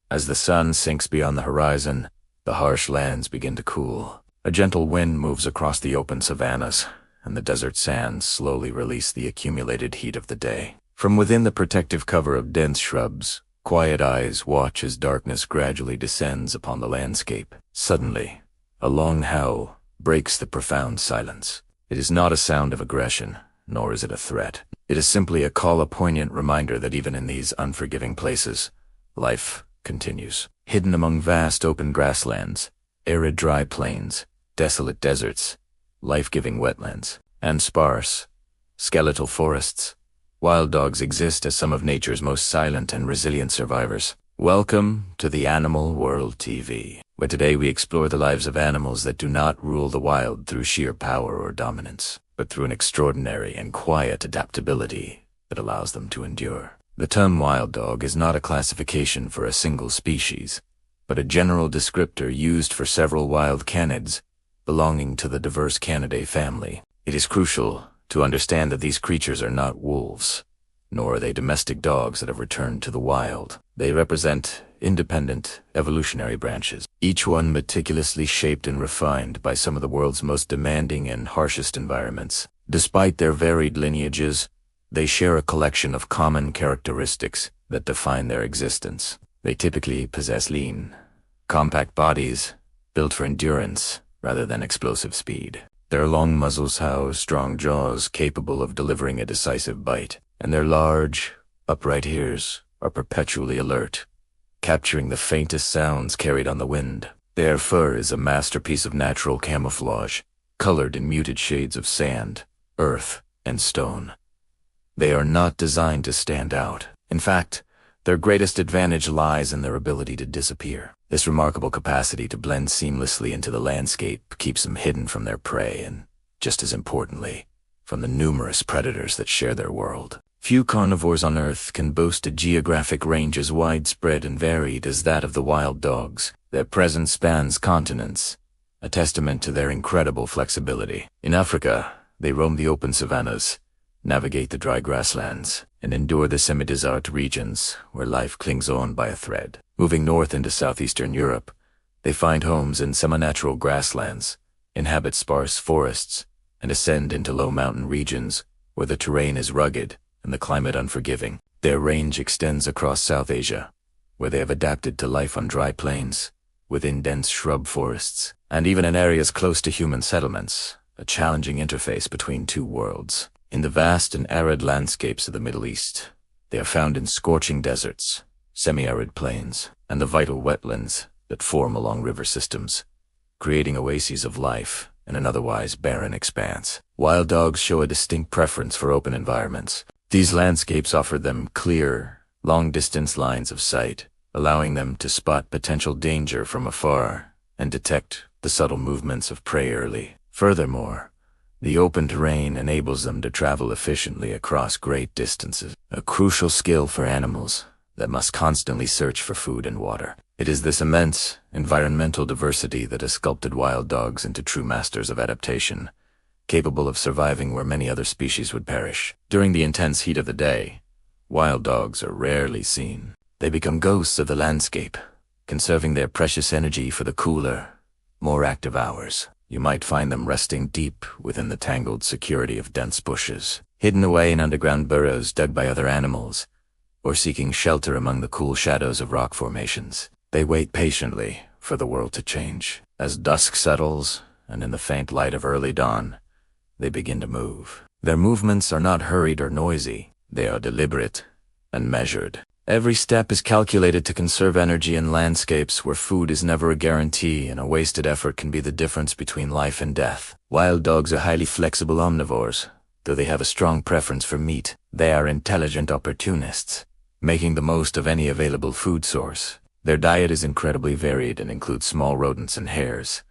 As the sun sinks beyond the horizon, the harsh lands begin to cool. A gentle wind moves across the open savannas, and the desert sands slowly release the accumulated heat of the day. From within the protective cover of dense shrubs, quiet eyes watch as darkness gradually descends upon the landscape. Suddenly, a long howl breaks the profound silence. It is not a sound of aggression, nor is it a threat. It is simply a call, a poignant reminder that even in these unforgiving places, life continues. Hidden among vast open grasslands, arid dry plains, desolate deserts, life-giving wetlands, and sparse, skeletal forests, wild dogs exist as some of nature's most silent and resilient survivors. Welcome to the Animal World TV, where today we explore the lives of animals that do not rule the wild through sheer power or dominance, but through an extraordinary and quiet adaptability that allows them to endure. The term wild dog is not a classification for a single species, but a general descriptor used for several wild canids belonging to the diverse Canidae family. It is crucial to understand that these creatures are not wolves, nor are they domestic dogs that have returned to the wild. They represent independent evolutionary branches, each one meticulously shaped and refined by some of the world's most demanding and harshest environments. Despite their varied lineages, they share a collection of common characteristics that define their existence. They typically possess lean, compact bodies built for endurance rather than explosive speed. Their long muzzles house strong jaws capable of delivering a decisive bite, and their large, upright ears are perpetually alert, capturing the faintest sounds carried on the wind. Their fur is a masterpiece of natural camouflage, colored in muted shades of sand, earth, and stone. They are not designed to stand out. In fact, their greatest advantage lies in their ability to disappear. This remarkable capacity to blend seamlessly into the landscape keeps them hidden from their prey and, just as importantly, from the numerous predators that share their world. Few carnivores on Earth can boast a geographic range as widespread and varied as that of the wild dogs. Their presence spans continents, a testament to their incredible flexibility. In Africa, they roam the open savannas, navigate the dry grasslands, and endure the semi-desert regions where life clings on by a thread. Moving north into Southeastern Europe, they find homes in semi-natural grasslands, inhabit sparse forests, and ascend into low mountain regions where the terrain is rugged and the climate unforgiving. Their range extends across South Asia, where they have adapted to life on dry plains, within dense shrub forests, and even in areas close to human settlements, a challenging interface between two worlds. In the vast and arid landscapes of the Middle East, they are found in scorching deserts, semi-arid plains, and the vital wetlands that form along river systems, creating oases of life in an otherwise barren expanse. Wild dogs show a distinct preference for open environments. These landscapes offer them clear, long-distance lines of sight, allowing them to spot potential danger from afar and detect the subtle movements of prey early. Furthermore, the open terrain enables them to travel efficiently across great distances, a crucial skill for animals that must constantly search for food and water. It is this immense environmental diversity that has sculpted wild dogs into true masters of adaptation, capable of surviving where many other species would perish. During the intense heat of the day, wild dogs are rarely seen. They become ghosts of the landscape, conserving their precious energy for the cooler, more active hours. You might find them resting deep within the tangled security of dense bushes, hidden away in underground burrows dug by other animals, or seeking shelter among the cool shadows of rock formations. They wait patiently for the world to change. As dusk settles, and in the faint light of early dawn, they begin to move. Their movements are not hurried or noisy. They are deliberate and measured. Every step is calculated to conserve energy in landscapes where food is never a guarantee and a wasted effort can be the difference between life and death. Wild dogs are highly flexible omnivores. Though they have a strong preference for meat, they are intelligent opportunists, making the most of any available food source. Their diet is incredibly varied and includes small rodents and hares,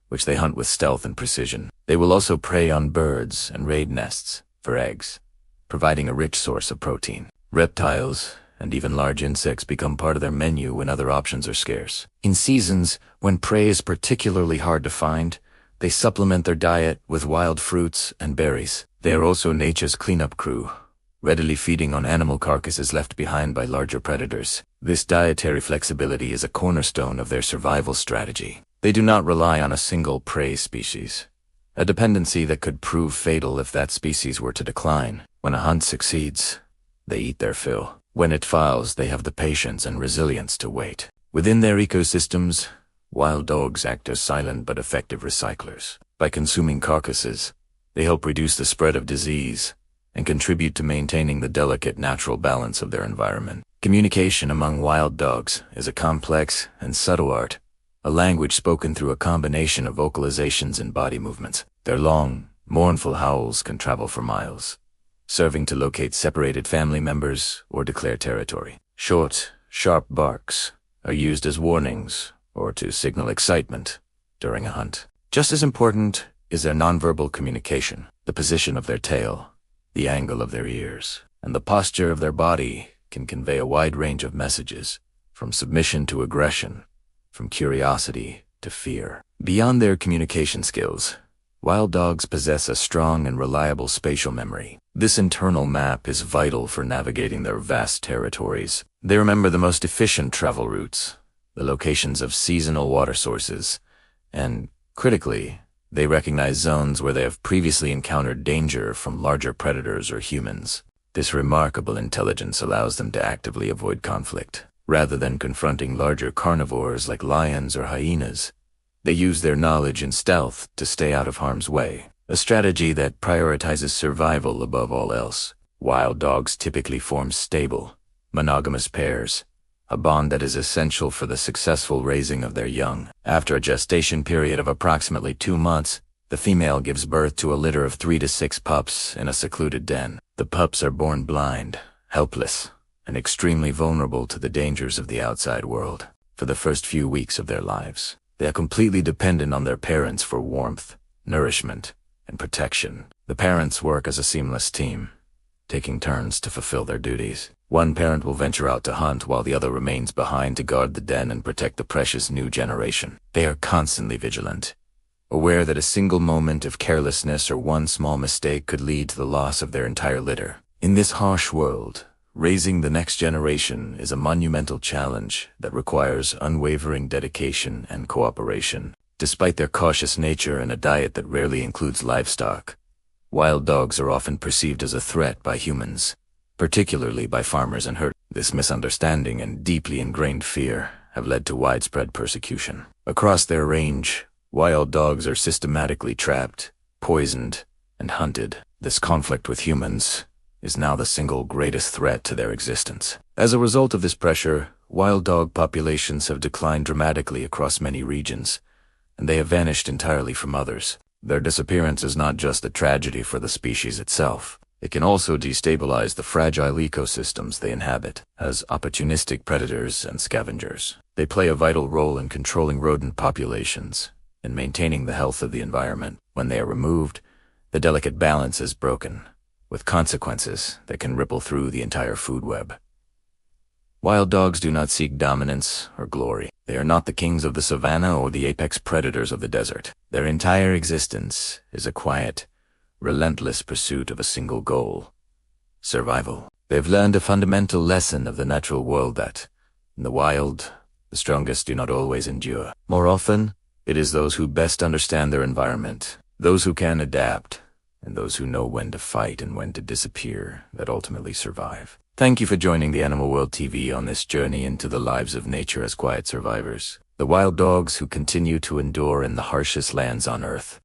which they hunt with stealth and precision. They will also prey on birds and raid nests for eggs, providing a rich source of protein. Reptiles and even large insects become part of their menu when other options are scarce. In seasons when prey is particularly hard to find, they supplement their diet with wild fruits and berries. They are also nature's cleanup crew, readily feeding on animal carcasses left behind by larger predators. This dietary flexibility is a cornerstone of their survival strategy. They do not rely on a single prey species, a dependency that could prove fatal if that species were to decline. When a hunt succeeds, they eat their fill. When it fails, they have the patience and resilience to wait. Within their ecosystems, wild dogs act as silent but effective recyclers. By consuming carcasses, they help reduce the spread of disease and contribute to maintaining the delicate natural balance of their environment. Communication among wild dogs is a complex and subtle art, a language spoken through a combination of vocalizations and body movements. Their long, mournful howls can travel for miles, serving to locate separated family members or declare territory. Short, sharp barks are used as warnings or to signal excitement during a hunt. Just as important is their nonverbal communication. The position of their tail, the angle of their ears, and the posture of their body can convey a wide range of messages, from submission to aggression, from curiosity to fear. Beyond their communication skills, wild dogs possess a strong and reliable spatial memory. This internal map is vital for navigating their vast territories. They remember the most efficient travel routes, the locations of seasonal water sources, and, critically, they recognize zones where they have previously encountered danger from larger predators or humans. This remarkable intelligence allows them to actively avoid conflict. Rather than confronting larger carnivores like lions or hyenas, they use their knowledge and stealth to stay out of harm's way, a strategy that prioritizes survival above all else. Wild dogs typically form stable, monogamous pairs, a bond that is essential for the successful raising of their young. After a gestation period of approximately 2 months, the female gives birth to a litter of 3 to 6 pups in a secluded den. The pups are born blind, helpless, and extremely vulnerable to the dangers of the outside world. For the first few weeks of their lives, they are completely dependent on their parents for warmth, nourishment, and protection. The parents work as a seamless team, taking turns to fulfill their duties. One parent will venture out to hunt while the other remains behind to guard the den and protect the precious new generation. They are constantly vigilant, aware that a single moment of carelessness or one small mistake could lead to the loss of their entire litter. In this harsh world, raising the next generation is a monumental challenge that requires unwavering dedication and cooperation. Despite their cautious nature and a diet that rarely includes livestock, wild dogs are often perceived as a threat by humans, particularly by farmers and herders. This misunderstanding and deeply ingrained fear have led to widespread persecution. Across their range, wild dogs are systematically trapped, poisoned, and hunted. This conflict with humans is now the single greatest threat to their existence. As a result of this pressure, wild dog populations have declined dramatically across many regions, and they have vanished entirely from others. Their disappearance is not just a tragedy for the species itself. It can also destabilize the fragile ecosystems they inhabit. As opportunistic predators and scavengers, they play a vital role in controlling rodent populations and maintaining the health of the environment. When they are removed, the delicate balance is broken, with consequences that can ripple through the entire food web. Wild dogs do not seek dominance or glory. They are not the kings of the savanna or the apex predators of the desert. Their entire existence is a quiet, relentless pursuit of a single goal: survival. They've learned a fundamental lesson of the natural world that, in the wild, the strongest do not always endure. More often, it is those who best understand their environment, those who can adapt, and those who know when to fight and when to disappear that ultimately survive. Thank you for joining the Animal World TV on this journey into the lives of nature as quiet survivors, the wild dogs who continue to endure in the harshest lands on Earth.